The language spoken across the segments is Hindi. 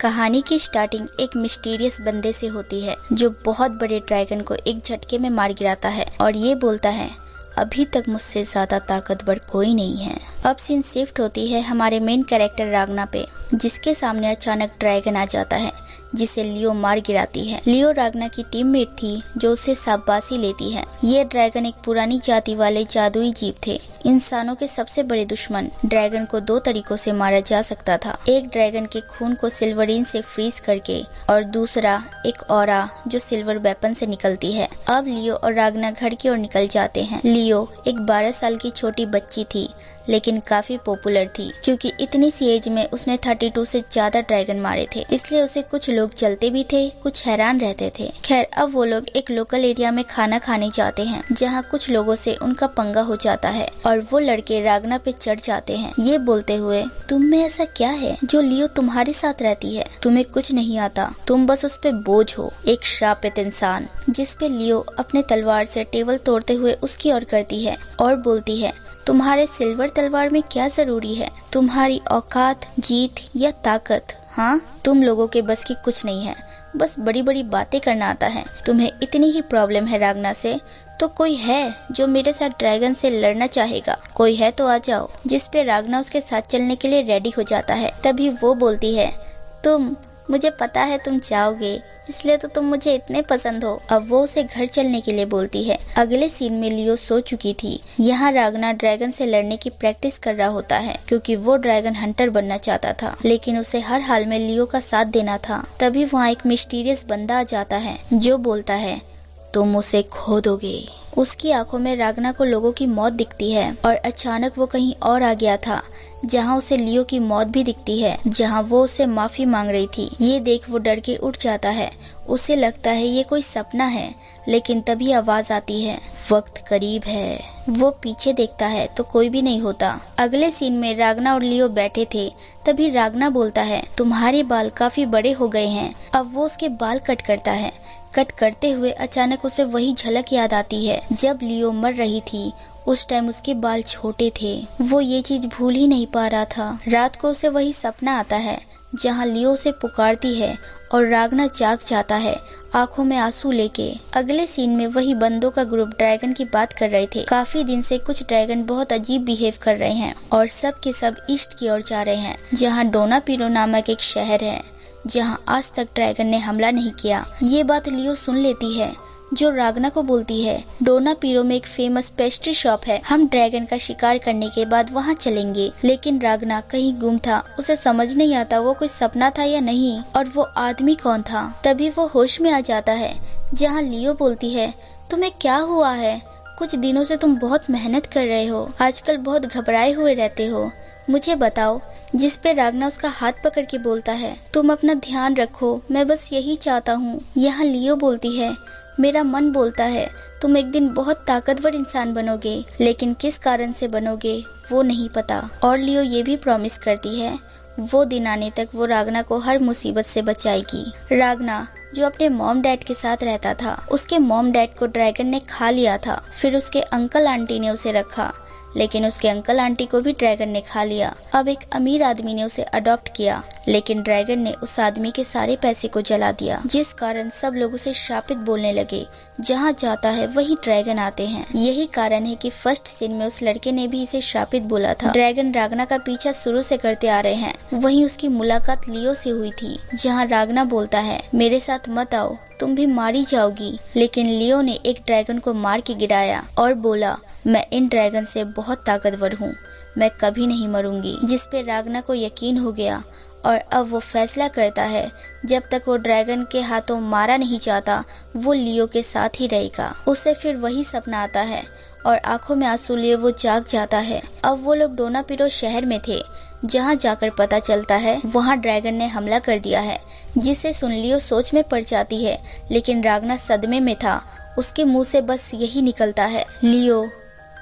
कहानी की स्टार्टिंग एक मिस्टीरियस बंदे से होती है जो बहुत बड़े ड्रैगन को एक झटके में मार गिराता है और ये बोलता है, अभी तक मुझसे ज्यादा ताकतवर कोई नहीं है। अब सीन शिफ्ट होती है हमारे मेन कैरेक्टर रागना पे, जिसके सामने अचानक ड्रैगन आ जाता है जिसे लियो मार गिराती है। लियो रागना की टीममेट थी जो उसे शाबाशी लेती है। ये ड्रैगन एक पुरानी जाति वाले जादुई जीव थे, इंसानों के सबसे बड़े दुश्मन। ड्रैगन को दो तरीकों से मारा जा सकता था, एक ड्रैगन के खून को सिल्वरीन से फ्रीज करके और दूसरा एक ऑरा जो सिल्वर वेपन से निकलती है। अब लियो और रागना घर की ओर निकल जाते हैं। लियो एक 12 साल की छोटी बच्ची थी लेकिन काफी पॉपुलर थी क्योंकि इतनी सी एज में उसने 32 से ज्यादा ड्रैगन मारे थे, इसलिए उसे कुछ लोग चलते भी थे, कुछ हैरान रहते थे। खैर अब वो लोग एक लोकल एरिया में खाना खाने जाते हैं जहाँ कुछ लोगों से उनका पंगा हो जाता है और वो लड़के रागना पे चढ़ जाते हैं ये बोलते हुए, तुम में ऐसा क्या है जो लियो तुम्हारे साथ रहती है? तुम्हें कुछ नहीं आता, तुम बस उस पे बोझ हो, एक श्रापित इंसान। जिस पे लियो अपने तलवार से टेबल तोड़ते हुए उसकी ओर करती है और बोलती है, तुम्हारे सिल्वर तलवार में क्या जरूरी है? तुम्हारी औकात, जीत या ताकत? हाँ, तुम लोगों के बस की कुछ नहीं है, बस बड़ी बड़ी बातें करना आता है। तुम्हें इतनी ही प्रॉब्लम है रागना से, तो कोई है जो मेरे साथ ड्रैगन से लड़ना चाहेगा? कोई है तो आ जाओ। जिस पे रागना उसके साथ चलने के लिए रेडी हो जाता है। तभी वो बोलती है, मुझे पता है तुम जाओगे, इसलिए तो तुम मुझे इतने पसंद हो। अब वो उसे घर चलने के लिए बोलती है। अगले सीन में लियो सो चुकी थी। यहाँ रागना ड्रैगन से लड़ने की प्रैक्टिस कर रहा होता है क्योंकि वो ड्रैगन हंटर बनना चाहता था, लेकिन उसे हर हाल में लियो का साथ देना था। तभी वहाँ एक मिस्टीरियस बंदा आ जाता है जो बोलता है, तुम उसे खो दोगे। उसकी आंखों में रागना को लोगों की मौत दिखती है और अचानक वो कहीं और आ गया था जहाँ उसे लियो की मौत भी दिखती है, जहाँ वो उससे माफी मांग रही थी। ये देख वो डर के उठ जाता है। उसे लगता है ये कोई सपना है, लेकिन तभी आवाज आती है, वक्त करीब है। वो पीछे देखता है तो कोई भी नहीं होता। अगले सीन में रागना और लियो बैठे थे। तभी रागना बोलता है, तुम्हारे बाल काफी बड़े हो गए हैं। अब वो उसके बाल कट करता है। कट करते हुए अचानक उसे वही झलक याद आती है जब लियो मर रही थी। उस टाइम उसके बाल छोटे थे। वो ये चीज भूल ही नहीं पा रहा था। रात को उसे वही सपना आता है जहाँ लियो उसे पुकारती है और रागना जाग जाता है आंखों में आंसू लेके। अगले सीन में वही बंदों का ग्रुप ड्रैगन की बात कर रहे थे। काफी दिन से कुछ ड्रैगन बहुत अजीब बिहेव कर रहे हैं और सब के सब ईस्ट की ओर जा रहे हैं जहाँ डोनापीरो नामक एक शहर है जहाँ आज तक ड्रैगन ने हमला नहीं किया। ये बात लियो सुन लेती है जो रागना को बोलती है, डोनापीरो में एक फेमस पेस्ट्री शॉप है, हम ड्रैगन का शिकार करने के बाद वहाँ चलेंगे। लेकिन रागना कहीं गुम था। उसे समझ नहीं आता वो कोई सपना था या नहीं और वो आदमी कौन था। तभी वो होश में आ जाता है जहाँ लियो बोलती है, तुम्हें क्या हुआ है? कुछ दिनों से तुम बहुत मेहनत कर रहे हो, आजकल बहुत घबराए हुए रहते हो, मुझे बताओ। जिस पे रागना उसका हाथ पकड़ के बोलता है, तुम अपना ध्यान रखो, मैं बस यही चाहता हूँ। यहाँ लियो बोलती है, मेरा मन बोलता है तुम एक दिन बहुत ताकतवर इंसान बनोगे, लेकिन किस कारण से बनोगे वो नहीं पता। और लियो ये भी प्रॉमिस करती है वो दिन आने तक वो रागना को हर मुसीबत से बचाएगी। रागना जो अपने मॉम डैड के साथ रहता था, उसके मॉम डैड को ड्रैगन ने खा लिया था। फिर उसके अंकल आंटी ने उसे रखा, लेकिन उसके अंकल आंटी को भी ड्रैगन ने खा लिया। अब एक अमीर आदमी ने उसे अडॉप्ट किया, लेकिन ड्रैगन ने उस आदमी के सारे पैसे को जला दिया, जिस कारण सब लोग उसे श्रापित बोलने लगे। जहाँ जाता है वहीं ड्रैगन आते हैं। यही कारण है कि फर्स्ट सीन में उस लड़के ने भी इसे श्रापित बोला था। ड्रैगन रागना का पीछा शुरू से करते आ रहे हैं। वहीं उसकी मुलाकात लियो से हुई थी, जहाँ रागना बोलता है, मेरे साथ मत आओ, तुम भी मारी जाओगी। लेकिन लियो ने एक ड्रैगन को मार के गिराया और बोला, मैं इन ड्रैगन से बहुत ताकतवर हूँ, मैं कभी नहीं मरूंगी। जिस पे रागना को यकीन हो गया और अब वो फैसला करता है जब तक वो ड्रैगन के हाथों मारा नहीं जाता वो लियो के साथ ही रहेगा। उसे फिर वही सपना आता है और आंखों में आंसू लिए वो जाग जाता है। अब वो लोग डोनापीरो शहर में थे, जहाँ जाकर पता चलता है वहाँ ड्रैगन ने हमला कर दिया है, जिसे सुन लियो सोच में पड़ जाती है। लेकिन रागना सदमे में था, उसके मुंह से बस यही निकलता है, लियो।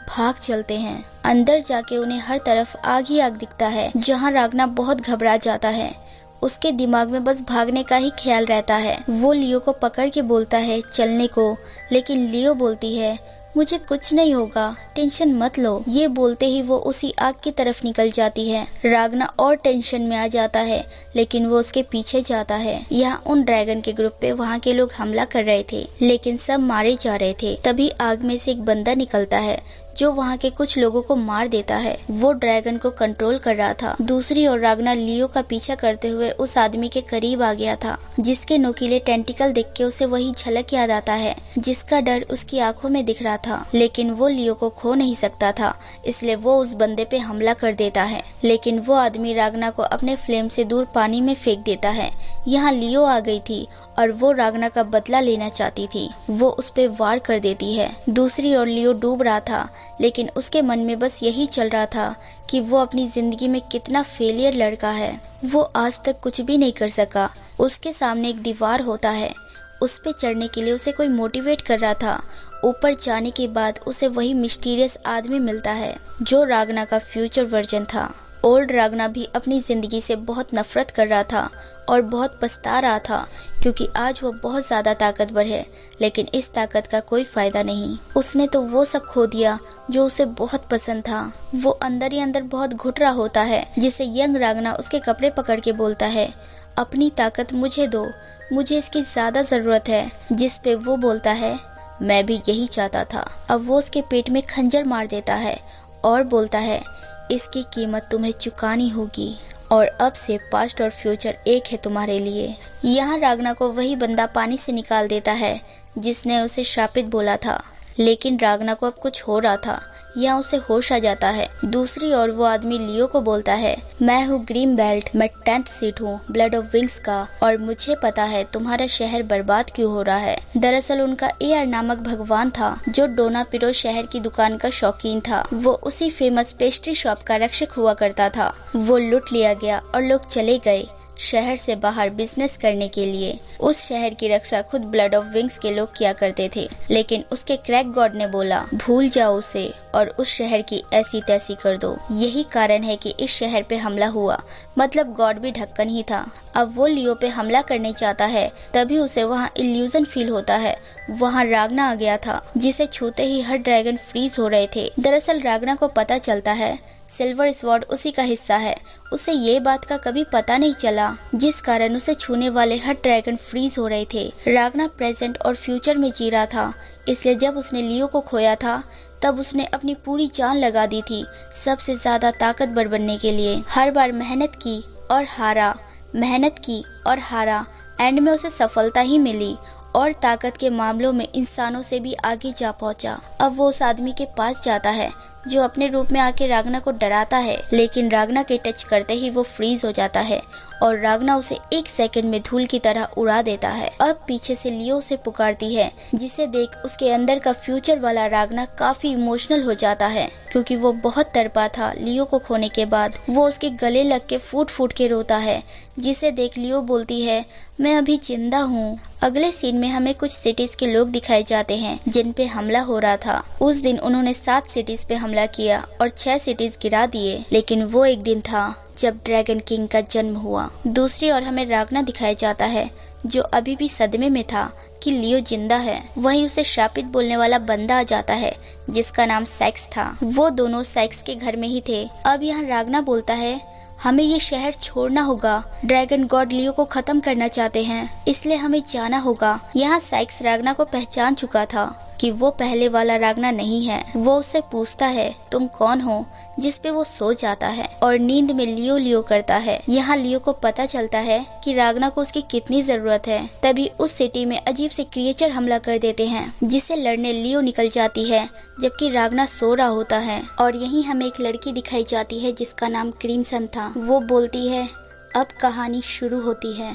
भाग चलते हैं। अंदर जाके उन्हें हर तरफ आग ही आग दिखता है, जहाँ रागना बहुत घबरा जाता है। उसके दिमाग में बस भागने का ही ख्याल रहता है। वो लियो को पकड़ के बोलता है चलने को, लेकिन लियो बोलती है, मुझे कुछ नहीं होगा, टेंशन मत लो। ये बोलते ही वो उसी आग की तरफ निकल जाती है। रागना और टेंशन में आ जाता है, लेकिन वो उसके पीछे जाता है। यहाँ उन ड्रैगन के ग्रुप पे वहाँ के लोग हमला कर रहे थे, लेकिन सब मारे जा रहे थे। तभी आग में से एक बंदा निकलता है जो वहाँ के कुछ लोगों को मार देता है। वो ड्रैगन को कंट्रोल कर रहा था। दूसरी ओर रागना लियो का पीछा करते हुए उस आदमी के करीब आ गया था, जिसके नोकीले टेंटिकल देख के उसे वही झलक याद आता है जिसका डर उसकी आंखों में दिख रहा था। लेकिन वो लियो को खो नहीं सकता था, इसलिए वो उस बंदे पे हमला कर देता है। लेकिन वो आदमी रागना को अपने फ्लेम से दूर पानी में फेंक देता है। यहाँ लियो आ गई थी और वो रागना का बदला लेना चाहती थी। वो उस पे वार कर देती है। दूसरी ओर लियो डूब रहा था, लेकिन उसके मन में बस यही चल रहा था कि वो अपनी जिंदगी में कितना फेलियर लड़का है। वो आज तक कुछ भी नहीं कर सका। उसके सामने एक दीवार होता है, उस पे चढ़ने के लिए उसे कोई मोटिवेट कर रहा था। ऊपर जाने के बाद उसे वही मिस्टीरियस आदमी मिलता है जो रागना का फ्यूचर वर्जन था। ओल्ड रागना भी अपनी जिंदगी से बहुत नफरत कर रहा था और बहुत पछता रहा था, क्योंकि आज वो बहुत ज्यादा ताकतवर है, लेकिन इस ताकत का कोई फायदा नहीं। उसने तो वो सब खो दिया जो उसे बहुत पसंद था। वो अंदर ही अंदर बहुत घुट रहा होता है, जिसे यंग रागना उसके कपड़े पकड़ के बोलता है, अपनी ताकत मुझे दो, मुझे इसकी ज्यादा जरूरत है। जिस पे वो बोलता है, मैं भी यही चाहता था। अब वो उसके पेट में खंजर मार देता है और बोलता है, इसकी कीमत तुम्हें चुकानी होगी, और अब से पास्ट और फ्यूचर एक है तुम्हारे लिए। यहाँ रागना को वही बंदा पानी से निकाल देता है जिसने उसे श्रापित बोला था, लेकिन रागना को अब कुछ हो रहा था। यहाँ उसे होश आ जाता है। दूसरी ओर वो आदमी लियो को बोलता है, मैं हूँ ग्रीन बेल्ट, मैं 10th सीट हूँ ब्लड ऑफ विंग्स का, और मुझे पता है तुम्हारा शहर बर्बाद क्यों हो रहा है। दरअसल उनका एआर नामक भगवान था जो डोनापिरो शहर की दुकान का शौकीन था। वो उसी फेमस पेस्ट्री शॉप का रक्षक हुआ करता था। वो लूट लिया गया और लोग चले गए शहर से बाहर बिजनेस करने के लिए। उस शहर की रक्षा खुद ब्लड ऑफ विंग्स के लोग किया करते थे, लेकिन उसके क्रैक गॉड ने बोला, भूल जाओ उसे और उस शहर की ऐसी तैसी कर दो। यही कारण है कि इस शहर पे हमला हुआ, मतलब गॉड भी ढक्कन ही था। अब वो लियो पे हमला करने चाहता है, तभी उसे वहाँ इल्यूजन फील होता है। वहाँ रागना आ गया था, जिसे छूते ही हर ड्रैगन फ्रीज हो रहे थे। दरअसल रागना को पता चलता है सिल्वर स्वॉर्ड उसी का हिस्सा है। उसे ये बात का कभी पता नहीं चला, जिस कारण उसे छूने वाले हर ड्रैगन फ्रीज हो रहे थे। रागना प्रेजेंट और फ्यूचर में जी रहा था, इसलिए जब उसने लियो को खोया था तब उसने अपनी पूरी जान लगा दी थी सबसे ज्यादा ताकतवर बनने के लिए। हर बार मेहनत की और हारा, मेहनत की और हारा, एंड में उसे सफलता ही मिली और ताकत के मामलों में इंसानों से भी आगे जा पहुंचा। अब वो उस आदमी के पास जाता है जो अपने रूप में आके रागना को डराता है, लेकिन रागना के टच करते ही वो फ्रीज हो जाता है और रागना उसे 1 सेकंड में धूल की तरह उड़ा देता है। अब पीछे से लियो उसे पुकारती है, जिसे देख उसके अंदर का फ्यूचर वाला रागना काफी इमोशनल हो जाता है, क्योंकि वो बहुत तड़पा था लियो को खोने के बाद। वो उसके गले लग के फूट फूट के रोता है, जिसे देख लियो बोलती है, मैं अभी जिंदा हूँ। अगले सीन में हमें कुछ सिटीज के लोग दिखाए जाते हैं जिन पे हमला हो रहा था। उस दिन उन्होंने 7 सिटीज पे हमला किया और 6 सिटीज गिरा दिए, लेकिन वो एक दिन था जब ड्रैगन किंग का जन्म हुआ। दूसरी ओर हमें रागना दिखाया जाता है जो अभी भी सदमे में था कि लियो जिंदा है। वहीं उसे श्रापित बोलने वाला बंदा आ जाता है जिसका नाम सैक्स था। वो दोनों सैक्स के घर में ही थे। अब यहाँ रागना बोलता है, हमें ये शहर छोड़ना होगा, ड्रैगन गॉड लियो को खत्म करना चाहते हैं, इसलिए हमें जाना होगा। यहाँ सैक्स रागना को पहचान चुका था कि वो पहले वाला रागना नहीं है। वो उससे पूछता है, तुम कौन हो, जिस पे वो सो जाता है और नींद में लियो लियो करता है। यहाँ लियो को पता चलता है कि रागना को उसकी कितनी जरूरत है। तभी उस सिटी में अजीब से क्रिएचर हमला कर देते हैं, जिसे लड़ने लियो निकल जाती है जबकि रागना सो रहा होता है। और यहीं हमें एक लड़की दिखाई जाती है जिसका नाम क्रिम्सन था। वो बोलती है, अब कहानी शुरू होती है।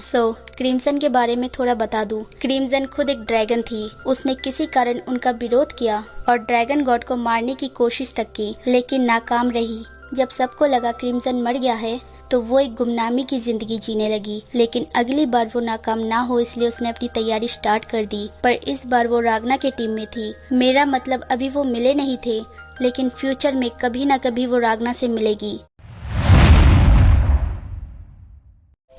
क्रिम्सन के बारे में थोड़ा बता दूं। क्रिम्सन खुद एक ड्रैगन थी। उसने किसी कारण उनका विरोध किया और ड्रैगन गॉड को मारने की कोशिश तक की, लेकिन नाकाम रही। जब सबको लगा क्रिम्सन मर गया है तो वो एक गुमनामी की जिंदगी जीने लगी, लेकिन अगली बार वो नाकाम ना हो इसलिए उसने अपनी तैयारी स्टार्ट कर दी। पर इस बार वो रागना के टीम में थी। मेरा मतलब अभी वो मिले नहीं थे, लेकिन फ्यूचर में कभी ना कभी वो रागना से मिलेगी।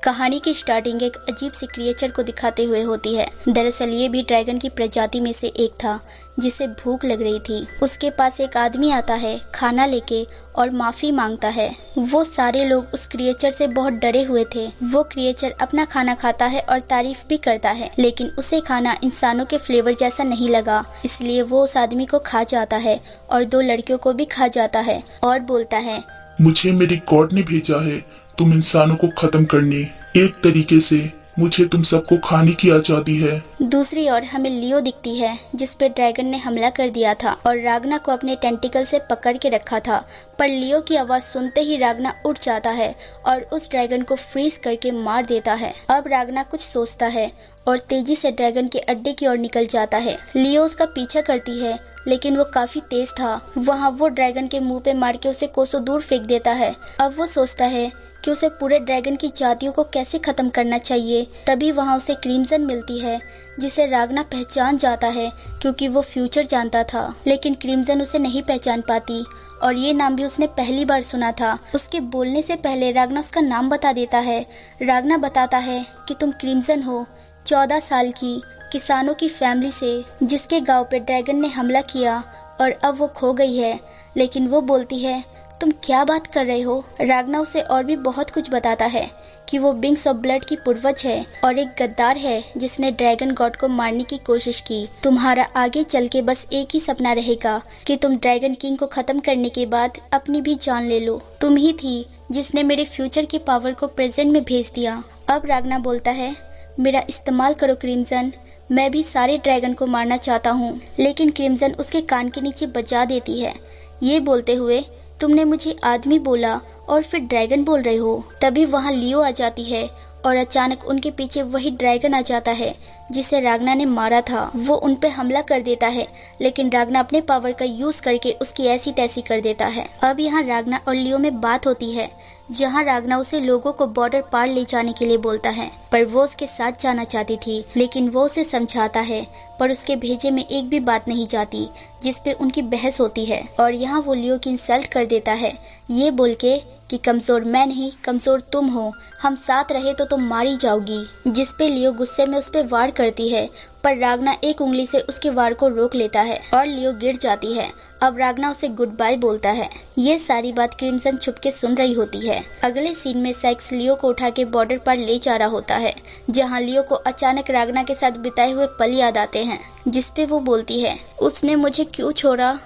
कहानी की स्टार्टिंग एक अजीब सी क्रिएचर को दिखाते हुए होती है। दरअसल ये भी ड्रैगन की प्रजाति में से एक था जिसे भूख लग रही थी। उसके पास एक आदमी आता है खाना लेके और माफी मांगता है। वो सारे लोग उस क्रिएचर से बहुत डरे हुए थे। वो क्रिएचर अपना खाना खाता है और तारीफ भी करता है, लेकिन उसे खाना इंसानों के फ्लेवर जैसा नहीं लगा, इसलिए वो उस आदमी को खा जाता है और 2 लड़कियों को भी खा जाता है और बोलता है, मुझे मेरे गॉड ने भेजा है तुम इंसानों को खत्म करने। एक तरीके से मुझे तुम सबको खाने की आजादी है। दूसरी ओर हमें लियो दिखती है जिस पे ड्रैगन ने हमला कर दिया था और रागना को अपने टेंटिकल से पकड़ के रखा था। पर लियो की आवाज सुनते ही रागना उठ जाता है और उस ड्रैगन को फ्रीज करके मार देता है। अब रागना कुछ सोचता है और तेजी से ड्रैगन के अड्डे की ओर निकल जाता है। लियो उसका पीछा करती है, लेकिन वो काफी तेज था। वहाँ वो ड्रैगन के मुंह पे मार के उसे कोसों दूर फेंक देता है। अब वो सोचता है कि उसे पूरे ड्रैगन की जातियों को कैसे खत्म करना चाहिए। तभी वहाँ उसे क्रिम्सन मिलती है जिसे रागना पहचान जाता है क्योंकि वो फ्यूचर जानता था, लेकिन क्रिम्सन उसे नहीं पहचान पाती और ये नाम भी उसने पहली बार सुना था। उसके बोलने से पहले रागना उसका नाम बता देता है। रागना बताता है कि तुम क्रिम्सन हो, 14 साल की किसानों की फैमिली से, जिसके गांव पे ड्रैगन ने हमला किया और अब वो खो गई है। लेकिन वो बोलती है, तुम क्या बात कर रहे हो। रागना उसे और भी बहुत कुछ बताता है कि वो विंग्स ऑफ ब्लड की पूर्वज है और एक गद्दार है जिसने ड्रैगन गॉड को मारने की कोशिश की। तुम्हारा आगे चल के बस एक ही सपना रहेगा कि तुम ड्रैगन किंग को खत्म करने के बाद अपनी भी जान ले लो। तुम ही थी जिसने मेरे फ्यूचर की पावर को प्रेजेंट में भेज दिया। अब रागना बोलता है, मेरा इस्तेमाल करो क्रिम्सन, मैं भी सारे ड्रैगन को मारना चाहता हूँ। लेकिन क्रिम्सन उसके कान के नीचे बजा देती है, ये बोलते हुए, तुमने मुझे आदमी बोला और फिर ड्रैगन बोल रहे हो। तभी वहाँ लियो आ जाती है और अचानक उनके पीछे वही ड्रैगन आ जाता है जिसे रागना ने मारा था। वो उन पे हमला कर देता है, लेकिन रागना अपने पावर का यूज करके उसकी ऐसी तैसी कर देता है। अब यहाँ रागना और लियो में बात होती है, जहाँ रागना उसे लोगों को बॉर्डर पार ले जाने के लिए बोलता है, पर वो उसके साथ जाना चाहती थी। लेकिन वो उसे समझाता है, पर उसके भेजे में एक भी बात नहीं जाती जिसपे उनकी बहस होती है। और यहाँ वो लियो की इंसल्ट कर देता है, ये बोल के कि कमजोर मैं नहीं, कमजोर तुम हो, हम साथ रहे तो तुम मारी जाओगी। जिसपे लियो गुस्से में उस पे वार करती है, पर रागना एक उंगली से उसके वार को रोक लेता है और लियो गिर जाती है। अब रागना उसे गुड बाय बोलता है। ये सारी बात क्रिम्सन छुप के सुन रही होती है। अगले सीन में सैक्स लियो को उठा के बॉर्डर पर ले जा रहा होता है, जहाँ लियो को अचानक रागना के साथ बिताए हुए पल याद आते हैं, जिसपे वो बोलती है, उसने मुझे क्यों छोड़ा,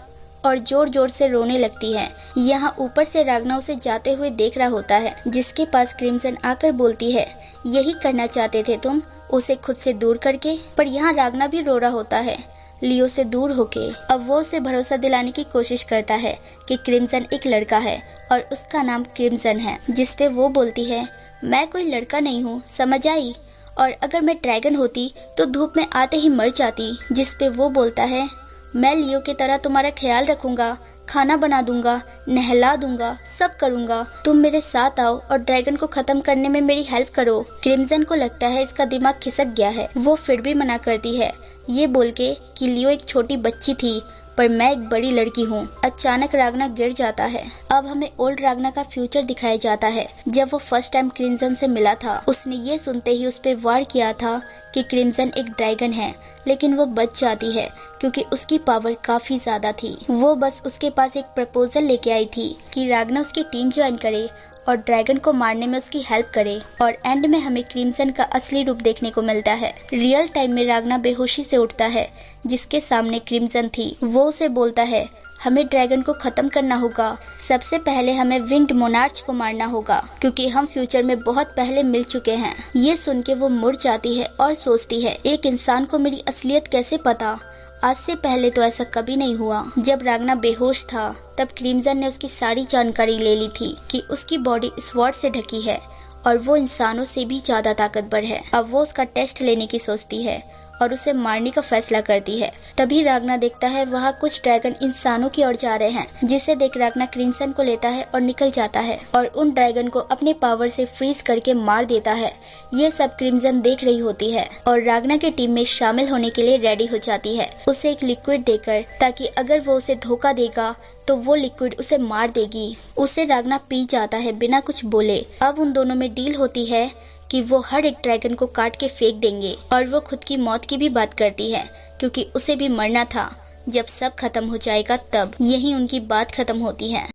और जोर जोर से रोने लगती है। यहाँ ऊपर से रागना उसे जाते हुए देख रहा होता है, जिसके पास क्रिम्सन आकर बोलती है, यही करना चाहते थे तुम, उसे खुद से दूर करके। पर यहाँ रागना भी रो रहा होता है लियो से दूर होके। अब वो उसे भरोसा दिलाने की कोशिश करता है कि क्रिम्सन एक लड़का है और उसका नाम क्रिम्सन है, जिसपे वो बोलती है, मैं कोई लड़का नहीं हूँ, समझ आई, और अगर मैं ड्रैगन होती तो धूप में आते ही मर जाती। जिसपे वो बोलता है, मैं लियो की तरह तुम्हारा ख्याल रखूंगा, खाना बना दूंगा, नहला दूंगा, सब करूंगा, तुम मेरे साथ आओ और ड्रैगन को खत्म करने में मेरी हेल्प करो। क्रिम्सन को लगता है इसका दिमाग खिसक गया है। वो फिर भी मना करती है, ये बोल के कि लियो एक छोटी बच्ची थी पर मैं एक बड़ी लड़की हूँ। अचानक रागना गिर जाता है। अब हमें ओल्ड रागना का फ्यूचर दिखाया जाता है। जब वो फर्स्ट टाइम क्रिम्सन से मिला था, उसने ये सुनते ही उस पे वार किया था कि क्रिम्सन एक ड्रैगन है, लेकिन वो बच जाती है क्योंकि उसकी पावर काफी ज्यादा थी। वो बस उसके पास एक प्रपोजल लेके आई थी कि रागना उसकी टीम ज्वाइन करे और ड्रैगन को मारने में उसकी हेल्प करे। और एंड में हमें क्रिम्सन का असली रूप देखने को मिलता है। रियल टाइम में रागना बेहोशी से उठता है, जिसके सामने क्रिम्सन थी। वो उसे बोलता है, हमें ड्रैगन को खत्म करना होगा। सबसे पहले हमें विंग्ड मोनार्च को मारना होगा, क्योंकि हम फ्यूचर में बहुत पहले मिल चुके हैं। ये सुन के वो मुड़ जाती है और सोचती है, एक इंसान को मेरी असलियत कैसे पता, आज से पहले तो ऐसा कभी नहीं हुआ। जब रागना बेहोश था तब क्रिम्सन ने उसकी सारी जानकारी ले ली थी कि उसकी बॉडी स्वॉर्ड से ढकी है और वो इंसानों से भी ज्यादा ताकतवर है। अब वो उसका टेस्ट लेने की सोचती है और उसे मारने का फैसला करती है। तभी रागना देखता है वहाँ कुछ ड्रैगन इंसानों की ओर जा रहे हैं, जिसे देख रागना क्रिम्सन को लेता है और निकल जाता है और उन ड्रैगन को अपने पावर से फ्रीज करके मार देता है। ये सब क्रिम्सन देख रही होती है और रागना की टीम में शामिल होने के लिए रेडी हो जाती है, उसे एक लिक्विड देकर, ताकि अगर वो उसे धोखा देगा तो वो लिक्विड उसे मार देगी। उसे रागना पी जाता है बिना कुछ बोले। अब उन दोनों में डील होती है कि वो हर एक ड्रैगन को काट के फेंक देंगे, और वो खुद की मौत की भी बात करती है क्योंकि उसे भी मरना था। जब सब खत्म हो जाएगा तब यही उनकी बात खत्म होती है।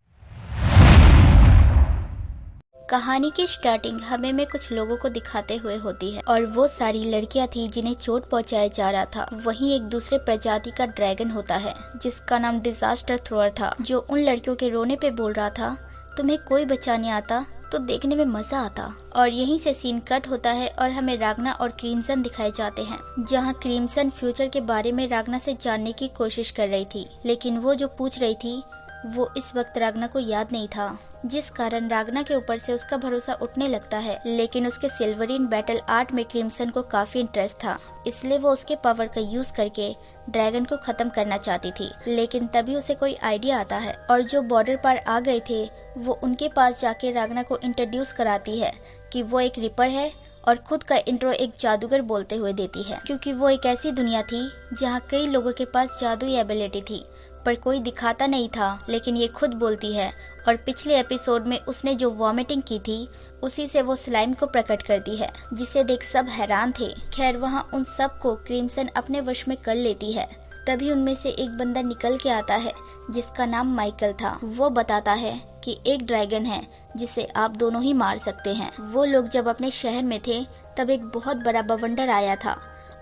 कहानी की स्टार्टिंग हमें में कुछ लोगों को दिखाते हुए होती है, और वो सारी लड़कियां थी जिन्हें चोट पहुंचाया जा रहा था। वहीं एक दूसरे प्रजाति का ड्रैगन होता है जिसका नाम डिजास्टर थ्रोअर था, जो उन लड़कियों के रोने पे बोल रहा था, तुम्हें कोई बचाने आता तो देखने में मजा आता। और यहीं से सीन कट होता है और हमें रागना और क्रिम्सन दिखाए जाते हैं, जहां क्रिम्सन फ्यूचर के बारे में रागना से जानने की कोशिश कर रही थी, लेकिन वो जो पूछ रही थी वो इस वक्त रागना को याद नहीं था, जिस कारण रागना के ऊपर से उसका भरोसा उठने लगता है। लेकिन उसके सिल्वरीन बैटल आर्ट में क्रिम्सन को काफी इंटरेस्ट था, इसलिए वो उसके पावर का यूज करके ड्रैगन को खत्म करना चाहती थी। लेकिन तभी उसे कोई आइडिया आता है, और जो बॉर्डर पार आ गए थे वो उनके पास जाके रागना को इंट्रोड्यूस कराती है कि वो एक रिपर है, और खुद का इंट्रो एक जादूगर बोलते हुए देती है, क्योंकि वो एक ऐसी दुनिया थी जहाँ कई लोगों के पास जादुई एबिलिटी थी पर कोई दिखाता नहीं था। लेकिन ये खुद बोलती है, और पिछले एपिसोड में उसने जो वॉमिटिंग की थी उसी से वो स्लाइम को प्रकट करती है, जिसे देख सब हैरान थे। खैर वहाँ उन सब को क्रिम्सन अपने वश में कर लेती है। तभी उनमें से एक बंदा निकल के आता है जिसका नाम माइकल था। वो बताता है कि एक ड्रैगन है जिसे आप दोनों ही मार सकते हैं। वो लोग जब अपने शहर में थे तब एक बहुत बड़ा बवंडर आया था,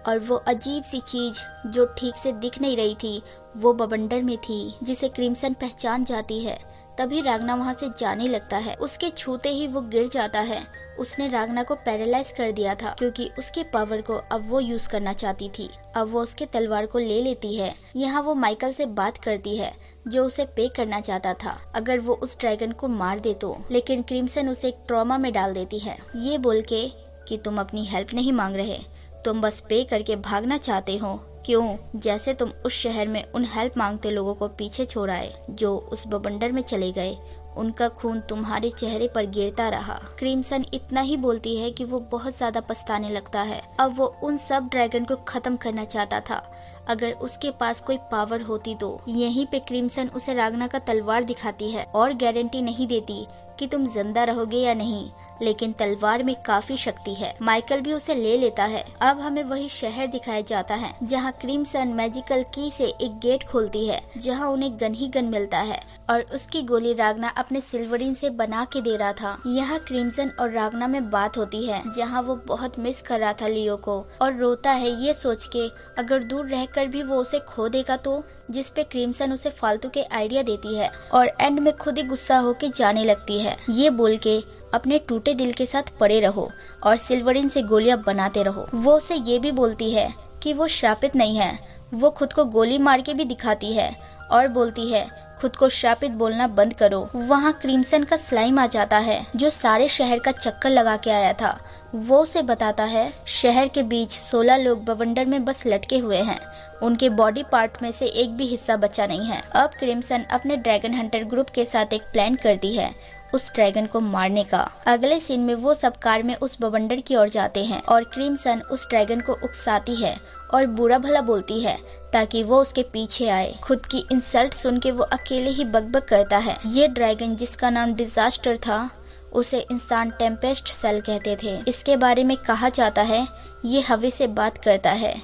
और वो अजीब सी चीज जो ठीक से दिख नहीं रही थी वो बवंडर में थी, जिसे क्रिम्सन पहचान जाती है। तभी रागना वहाँ से जाने लगता है। उसके छूते ही वो गिर जाता है। उसने रागना को पैरालाइज कर दिया था क्योंकि उसके पावर को अब वो यूज करना चाहती थी। अब वो उसके तलवार को ले लेती है। यहाँ वो माइकल से बात करती है जो उसे पे करना चाहता था अगर वो उस ड्रैगन को मार दे तो, लेकिन क्रिम्सन उसे एक ट्रॉमा में डाल देती है, ये बोल के कि तुम अपनी हेल्प नहीं मांग रहे, तुम बस पे करके भागना चाहते हो। क्यों? जैसे तुम उस शहर में उन हेल्प मांगते लोगों को पीछे छोड़ आए जो उस बवंडर में चले गए, उनका खून तुम्हारे चेहरे पर गिरता रहा। क्रिम्सन इतना ही बोलती है कि वो बहुत ज्यादा पछताने लगता है। अब वो उन सब ड्रैगन को खत्म करना चाहता था। अगर उसके पास कोई पावर होती तो। यहीं पे क्रिम्सन उसे रागना का तलवार दिखाती है और गारंटी नहीं देती कि तुम जिंदा रहोगे या नहीं, लेकिन तलवार में काफी शक्ति है। माइकल भी उसे ले लेता है। अब हमें वही शहर दिखाया जाता है जहाँ क्रिम्सन मैजिकल की से एक गेट खोलती है जहाँ उन्हें गन ही गन मिलता है, और उसकी गोली रागना अपने सिल्वरीन से बना के दे रहा था। यहाँ क्रिम्सन और रागना में बात होती है जहाँ वो बहुत मिस कर रहा था लियो को, और रोता है ये सोच के अगर दूर रहकर भी वो उसे खो देगा तो, जिस पे क्रिम्सन उसे फालतू के आइडिया देती है और एंड में खुद ही गुस्सा होके जाने लगती है, ये बोल के अपने टूटे दिल के साथ पड़े रहो और सिल्वरीन से गोलियां बनाते रहो। वो उसे ये भी बोलती है कि वो श्रापित नहीं है। वो खुद को गोली मार के भी दिखाती है और बोलती है खुद को श्रापित बोलना बंद करो। वहाँ क्रिम्सन का स्लाइम आ जाता है जो सारे शहर का चक्कर लगा के आया था। वो उसे बताता है शहर के बीच 16 लोग बवंडर में बस लटके हुए हैं, उनके बॉडी पार्ट में से एक भी हिस्सा बचा नहीं है। अब क्रिम्सन अपने ड्रैगन हंटर ग्रुप के साथ एक प्लान करती है उस ड्रैगन को मारने का। अगले सीन में वो सब कार में उस बवंडर की ओर जाते हैं और क्रिम्सन उस ड्रैगन को उकसाती है और बुरा भला बोलती है ताकि वो उसके पीछे आए। खुद की इंसल्ट सुन के वो अकेले ही बकबक करता है। ये ड्रैगन जिसका नाम डिजास्टर था उसे इंसान टेम्पेस्ट सेल कहते थे। इसके बारे में कहा जाता है ये हवा से बात करता है।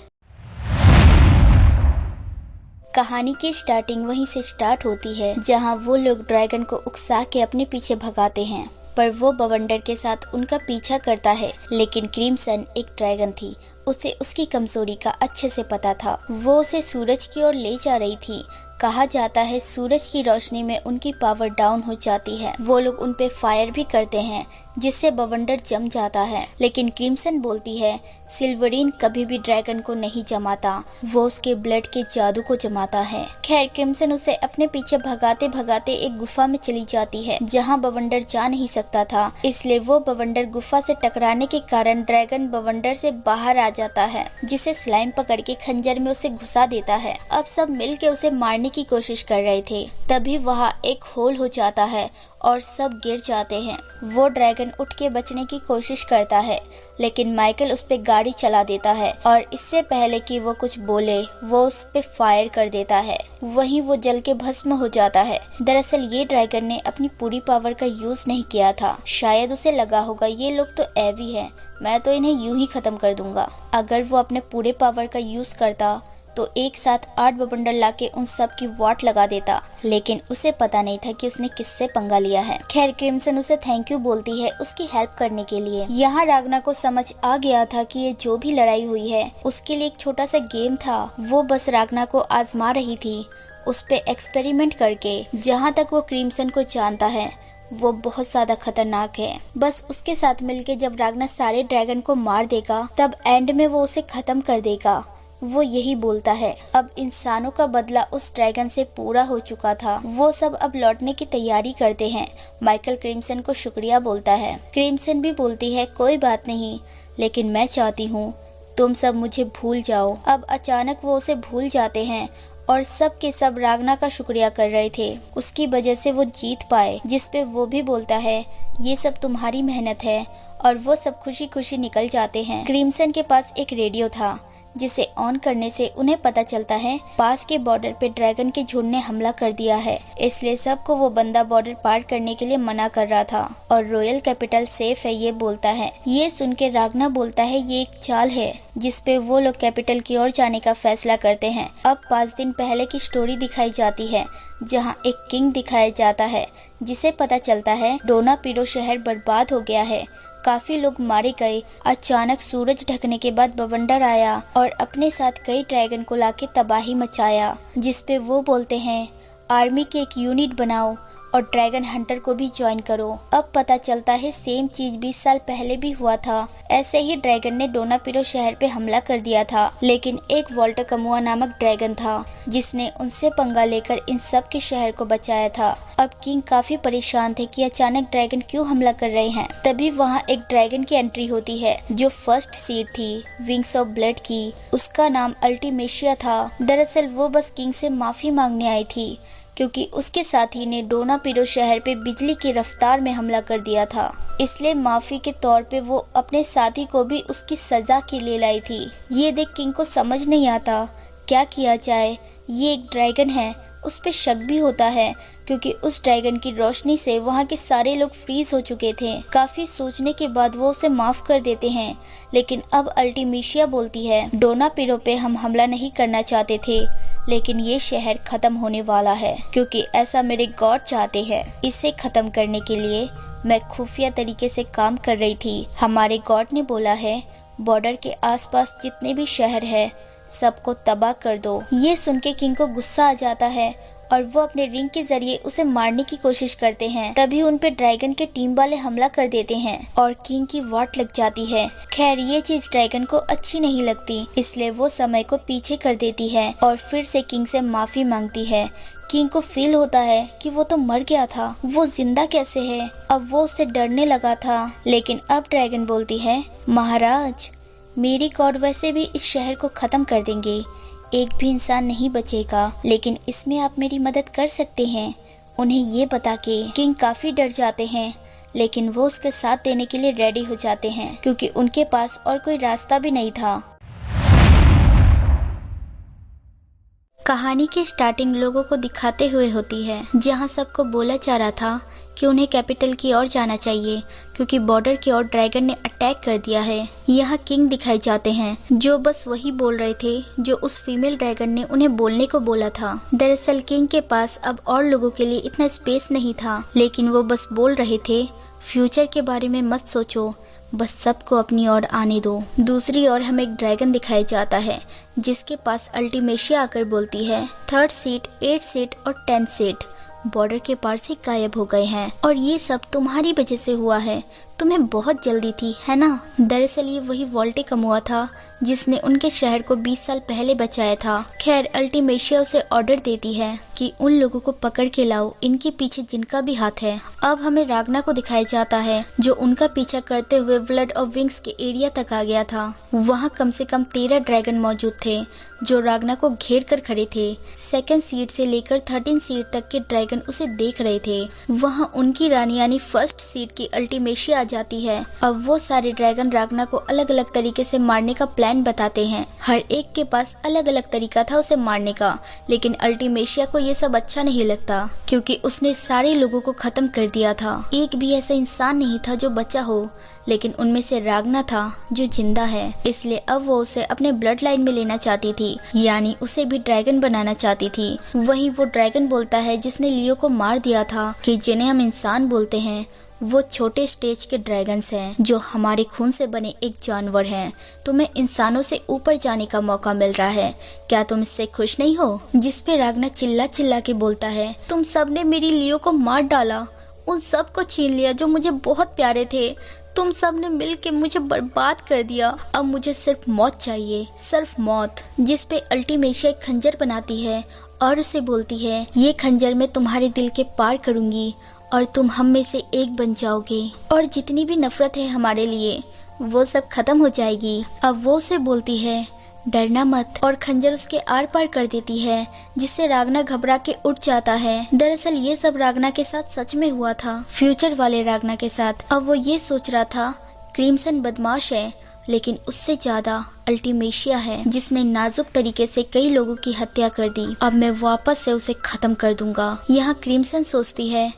कहानी की स्टार्टिंग वहीं से स्टार्ट होती है जहां वो लोग ड्रैगन को उकसा के अपने पीछे भगाते हैं, पर वो बवंडर के साथ उनका पीछा करता है। लेकिन क्रिम्सन एक ड्रैगन थी, उसे उसकी कमजोरी का अच्छे से पता था। वो उसे सूरज की ओर ले जा रही थी। कहा जाता है सूरज की रोशनी में उनकी पावर डाउन हो जाती है। वो लोग उन पे फायर भी करते हैं जिससे बवंडर जम जाता है, लेकिन क्रिम्सन बोलती है सिल्वरीन कभी भी ड्रैगन को नहीं जमाता, वो उसके ब्लड के जादू को जमाता है। खैर क्रिम्सन उसे अपने पीछे भगाते भगाते एक गुफा में चली जाती है जहाँ बवंडर जा नहीं सकता था, इसलिए वो बवंडर गुफा से टकराने के कारण ड्रैगन बवंडर से बाहर आ जाता है, जिसे स्लाइम पकड़ के खंजर में उसे घुसा देता है। अब सब मिल के उसे मारने की कोशिश कर रहे थे, तभी वहाँ एक होल हो जाता है और सब गिर जाते हैं। वो ड्रैगन उठ के बचने की कोशिश करता है, लेकिन माइकल उस पे गाड़ी चला देता है और इससे पहले कि वो कुछ बोले वो उस पे फायर कर देता है। वहीं वो जल के भस्म हो जाता है। दरअसल ये ड्रैगन ने अपनी पूरी पावर का यूज नहीं किया था। शायद उसे लगा होगा ये लोग तो एवी है, मैं तो इन्हें यूं ही खत्म कर दूंगा। अगर वो अपने पूरे पावर का यूज करता तो एक साथ 8 बवंडर लाके उन सब की वाट लगा देता, लेकिन उसे पता नहीं था कि उसने किससे पंगा लिया है। खैर क्रिम्सन उसे थैंक यू बोलती है उसकी हेल्प करने के लिए। यहाँ रागना को समझ आ गया था कि ये जो भी लड़ाई हुई है उसके लिए एक छोटा सा गेम था। वो बस रागना को आजमा रही थी, उस पे एक्सपेरिमेंट करके। जहाँ तक वो क्रिम्सन को जानता है वो बहुत ज्यादा खतरनाक है। बस उसके साथ मिलके जब रागना सारे ड्रैगन को मार देगा तब एंड में वो उसे खत्म कर देगा। वो यही बोलता है। अब इंसानों का बदला उस ड्रैगन से पूरा हो चुका था। वो सब अब लौटने की तैयारी करते हैं। माइकल क्रिम्सन को शुक्रिया बोलता है। क्रिम्सन भी बोलती है कोई बात नहीं, लेकिन मैं चाहती हूँ तुम सब मुझे भूल जाओ। अब अचानक वो उसे भूल जाते हैं और सब के सब रागना का शुक्रिया कर रहे थे, उसकी वजह से वो जीत पाए। जिसपे वो भी बोलता है ये सब तुम्हारी मेहनत है, और वो सब खुशी खुशी निकल जाते हैं। क्रिम्सन के पास एक रेडियो था जिसे ऑन करने से उन्हें पता चलता है पास के बॉर्डर पे ड्रैगन के झुंड ने हमला कर दिया है, इसलिए सबको वो बंदा बॉर्डर पार करने के लिए मना कर रहा था और रॉयल कैपिटल सेफ है ये बोलता है। ये सुन के रागना बोलता है ये एक चाल है जिसपे वो लोग कैपिटल की ओर जाने का फैसला करते हैं। अब 5 दिन पहले की स्टोरी दिखाई जाती है जहाँ एक किंग दिखाया जाता है जिसे पता चलता है डोनापीडो शहर बर्बाद हो गया है, काफी लोग मारे गए। अचानक सूरज ढकने के बाद बवंडर आया और अपने साथ कई ड्रैगन को लाके तबाही मचाया, जिसपे वो बोलते हैं आर्मी की एक यूनिट बनाओ और ड्रैगन हंटर को भी ज्वाइन करो। अब पता चलता है सेम चीज 20 साल पहले भी हुआ था। ऐसे ही ड्रैगन ने डोनापीडो शहर पे हमला कर दिया था, लेकिन एक वॉल्टर कमुआ नामक ड्रैगन था जिसने उनसे पंगा लेकर इन सब के शहर को बचाया था। अब किंग काफी परेशान थे कि अचानक ड्रैगन क्यों हमला कर रहे हैं। तभी वहाँ एक ड्रैगन की एंट्री होती है जो फर्स्ट सीड थी विंग्स ऑफ ब्लड की। उसका नाम अल्टीमेशिया था। दरअसल वो बस किंग से माफी मांगने आई थी क्योंकि उसके साथी ने डोनापीडो शहर पे बिजली की रफ्तार में हमला कर दिया था, इसलिए माफी के तौर पे वो अपने साथी को भी उसकी सजा के लिए लाई थी। ये देख किंग को समझ नहीं आता क्या किया जाए। ये एक ड्रैगन है, उस पे शक भी होता है क्योंकि उस ड्रैगन की रोशनी से वहाँ के सारे लोग फ्रीज हो चुके थे। काफी सोचने के बाद वो उसे माफ कर देते हैं, लेकिन अब अल्टीमेशिया बोलती है डोनापीडो पे हम हमला नहीं करना चाहते थे, लेकिन ये शहर खत्म होने वाला है क्योंकि ऐसा मेरे गॉड चाहते हैं। इसे खत्म करने के लिए मैं खुफिया तरीके से काम कर रही थी। हमारे गॉड ने बोला है बॉर्डर के आसपास जितने भी शहर है सबको तबाह कर दो। ये सुन के किंग को गुस्सा आ जाता है और वो अपने रिंग के जरिए उसे मारने की कोशिश करते हैं। तभी उन पे ड्रैगन के टीम वाले हमला कर देते हैं और किंग की वाट लग जाती है। खैर ये चीज ड्रैगन को अच्छी नहीं लगती, इसलिए वो समय को पीछे कर देती है और फिर से किंग से माफी मांगती है। किंग को फील होता है कि वो तो मर गया था, वो जिंदा कैसे है। अब वो उससे डरने लगा था, लेकिन अब ड्रैगन बोलती है महाराज मेरी गॉड वैसे भी इस शहर को खत्म कर देंगे, एक भी इंसान नहीं बचेगा, लेकिन इसमें आप मेरी मदद कर सकते हैं। उन्हें ये बता के किंग काफी डर जाते हैं, लेकिन वो उसके साथ देने के लिए रेडी हो जाते हैं क्योंकि उनके पास और कोई रास्ता भी नहीं था। कहानी की स्टार्टिंग लोगों को दिखाते हुए होती है जहां सबको बोला जा रहा था कि उन्हें कैपिटल की ओर जाना चाहिए क्योंकि बॉर्डर की ओर ड्रैगन ने अटैक कर दिया है। यहाँ किंग दिखाए जाते हैं जो बस वही बोल रहे थे जो उस फीमेल ड्रैगन ने उन्हें बोलने को बोला था। दरअसल किंग के पास अब और लोगों के लिए इतना स्पेस नहीं था, लेकिन वो बस बोल रहे थे फ्यूचर के बारे में मत सोचो, बस सबको अपनी ओर आने दो। दूसरी ओर हमें एक ड्रैगन दिखाया जाता है जिसके पास अल्टीमेशिया आकर बोलती है 3rd सीट, 8th सीट और 10th सीट बॉर्डर के पार से गायब हो गए हैं और ये सब तुम्हारी वजह से हुआ है। तुम्हें बहुत जल्दी थी, है ना? दरअसल ये वही वोल्टे कमुआ था जिसने उनके शहर को 20 साल पहले बचाया था। खैर, अल्टीमेशिया उसे ऑर्डर देती है कि उन लोगों को पकड़ के लाओ, इनके पीछे जिनका भी हाथ है। अब हमें रागना को दिखाया जाता है जो उनका पीछा करते हुए ब्लड ऑफ विंग्स के एरिया तक आ गया था। वहाँ कम से कम 13 ड्रैगन मौजूद थे जो रागना को घेर कर खड़े थे। सेकंड सीट से लेकर 13 सीट तक के ड्रैगन उसे देख रहे थे। वहाँ उनकी रानी यानी फर्स्ट सीट की अल्टीमेशिया आ जाती है। अब वो सारे ड्रैगन रागना को अलग अलग तरीके से मारने का प्लान बताते हैं। हर एक के पास अलग अलग तरीका था उसे मारने का, लेकिन अल्टीमेशिया को ये सब अच्छा नहीं लगता क्योंकि उसने सारे लोगों को खत्म कर दिया था। एक भी ऐसा इंसान नहीं था जो बचा हो, लेकिन उनमें से रागना था जो जिंदा है। इसलिए अब वो उसे अपने ब्लड लाइन में लेना चाहती थी, यानी उसे भी ड्रैगन बनाना चाहती थी। वहीं वो ड्रैगन बोलता है जिसने लियो को मार दिया था कि जिन्हें हम इंसान बोलते हैं वो छोटे स्टेज के ड्रैगन्स हैं जो हमारे खून से बने एक जानवर हैं। तुम्हें इंसानों से ऊपर जाने का मौका मिल रहा है, क्या तुम इससे खुश नहीं हो? जिसपे रागना चिल्ला चिल्ला के बोलता है, तुम सबने मेरी लियो को मार डाला, उन सब को छीन लिया जो मुझे बहुत प्यारे थे। तुम सब ने मिल के मुझे बर्बाद कर दिया। अब मुझे सिर्फ मौत चाहिए, सिर्फ मौत। जिस पे अल्टीमेशिया एक खंजर बनाती है और उसे बोलती है, ये खंजर मैं तुम्हारे दिल के पार करूंगी और तुम हम में से एक बन जाओगे और जितनी भी नफरत है हमारे लिए वो सब खत्म हो जाएगी। अब वो उसे बोलती है, डरना मत, और खंजर उसके आर पार कर देती है जिससे रागना घबरा के उठ जाता है। दरअसल ये सब रागना के साथ सच में हुआ था, फ्यूचर वाले रागना के साथ। अब वो ये सोच रहा था क्रिम्सन बदमाश है, लेकिन उससे ज्यादा अल्टीमेशिया है जिसने नाजुक तरीके से कई लोगों की हत्या कर दी। अब मैं वापस से उसे खत्म कर दूंगा। यहाँ क्रिम्सन सोचती है,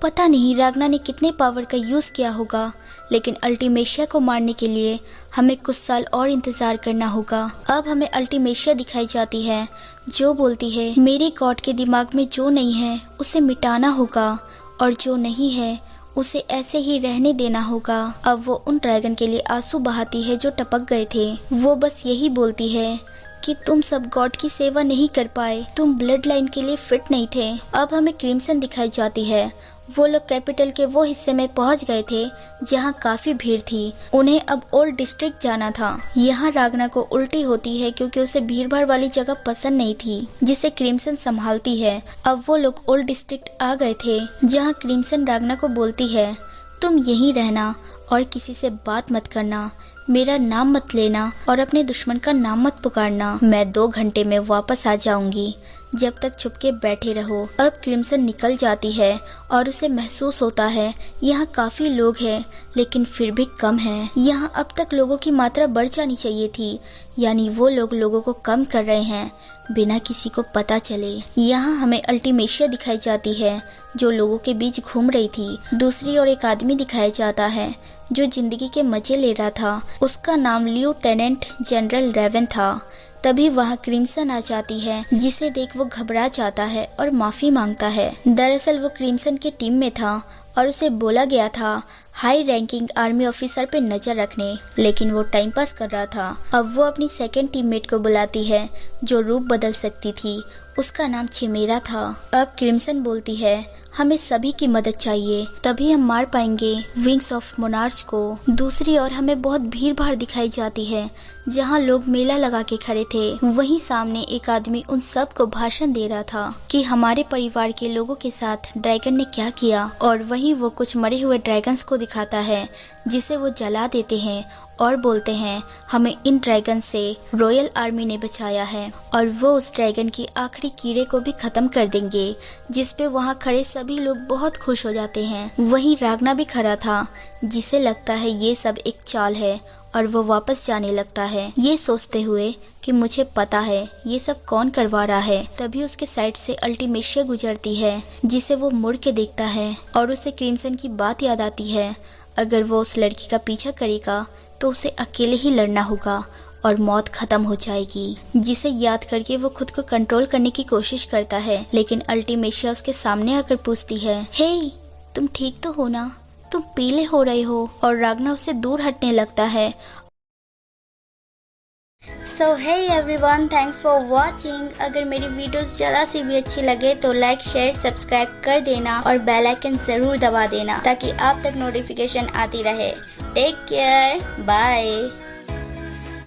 पता नहीं रागना ने कितने पावर का यूज किया होगा, लेकिन अल्टीमेशिया को मारने के लिए हमें कुछ साल और इंतजार करना होगा। अब हमें अल्टीमेशिया दिखाई जाती है जो बोलती है, मेरे गॉड के दिमाग में जो नहीं है उसे मिटाना होगा और जो नहीं है उसे ऐसे ही रहने देना होगा। अब वो उन ड्रैगन के लिए आंसू बहाती है जो टपक गए थे। वो बस यही बोलती है कि तुम सब गॉड की सेवा नहीं कर पाए, तुम ब्लड लाइन के लिए फिट नहीं थे। अब हमें क्रिम्सन दिखाई जाती है। वो लोग कैपिटल के वो हिस्से में पहुंच गए थे जहां काफी भीड़ थी। उन्हें अब ओल्ड डिस्ट्रिक्ट जाना था। यहाँ रागना को उल्टी होती है क्योंकि उसे भीड़ भाड़ वाली जगह पसंद नहीं थी जिसे क्रिम्सन संभालती है। अब वो लोग ओल्ड डिस्ट्रिक्ट आ गए थे जहाँ क्रिम्सन रागना को बोलती है, तुम यहीं रहना और किसी से बात मत करना, मेरा नाम मत लेना और अपने दुश्मन का नाम मत पुकारना। मैं 2 घंटे में वापस आ जाऊंगी, जब तक छुपके बैठे रहो। अब क्रिम्सन निकल जाती है और उसे महसूस होता है यहाँ काफी लोग हैं लेकिन फिर भी कम हैं। यहाँ अब तक लोगों की मात्रा बढ़ जानी चाहिए थी, यानी वो लोग लोगों को कम कर रहे हैं बिना किसी को पता चले। यहाँ हमें अल्टीमेशिया दिखाई जाती है जो लोगों के बीच घूम रही थी। दूसरी ओर एक आदमी दिखाया जाता है जो जिंदगी के मजे ले रहा था। उसका नाम लेफ्टिनेंट जनरल रेवन था। तभी वहाँ क्रिम्सन आ जाती है जिसे देख वो घबरा जाता है और माफी मांगता है। दरअसल वो क्रिम्सन के टीम में था और उसे बोला गया था हाई रैंकिंग आर्मी ऑफिसर पे नजर रखने, लेकिन वो टाइम पास कर रहा था। अब वो अपनी सेकंड टीममेट को बुलाती है जो रूप बदल सकती थी। उसका नाम चिमेरा था। अब क्रिम्सन बोलती है, हमें सभी की मदद चाहिए, तभी हम मार पाएंगे विंग्स ऑफ मोनार्च को। दूसरी ओर हमें बहुत भीड़ भाड़ दिखाई जाती है जहाँ लोग मेला लगा के खड़े थे। वहीं सामने एक आदमी उन सब को भाषण दे रहा था कि हमारे परिवार के लोगों के साथ ड्रैगन ने क्या किया, और वहीं वो कुछ मरे हुए ड्रैगन्स को दिखाता है जिसे वो जला देते हैं और बोलते हैं हमें इन ड्रैगन से रॉयल आर्मी ने बचाया है और वो उस ड्रैगन की आखिरी कीड़े को भी खत्म कर देंगे, जिसपे वहाँ खड़े सभी लोग बहुत खुश हो जाते हैं। वहीं रागना भी खड़ा था जिसे लगता है ये सब एक चाल है और वो वापस जाने लगता है ये सोचते हुए कि मुझे पता है ये सब कौन करवा रहा है। तभी उसके साइड से अल्टीमेशिया गुजरती है जिसे वो मुड़ के देखता है और उसे क्रिम्सन की बात याद आती है। अगर वो उस लड़की का पीछा करेगा तो उसे अकेले ही लड़ना होगा और मौत खत्म हो जाएगी। जिसे याद करके वो खुद को कंट्रोल करने की कोशिश करता है, लेकिन अल्टीमेशिया उसके सामने आकर पूछती है, हे तुम ठीक तो हो ना, तुम पीले हो रहे हो। और रागना उससे दूर हटने लगता है so hey everyone, thanks for watching. अगर मेरी वीडियोस जरा सी भी अच्छी लगे तो लाइक शेयर सब्सक्राइब कर देना और बेल आइकन ज़रूर दबा देना ताकि आप तक नोटिफिकेशन आती रहे। Take care, bye.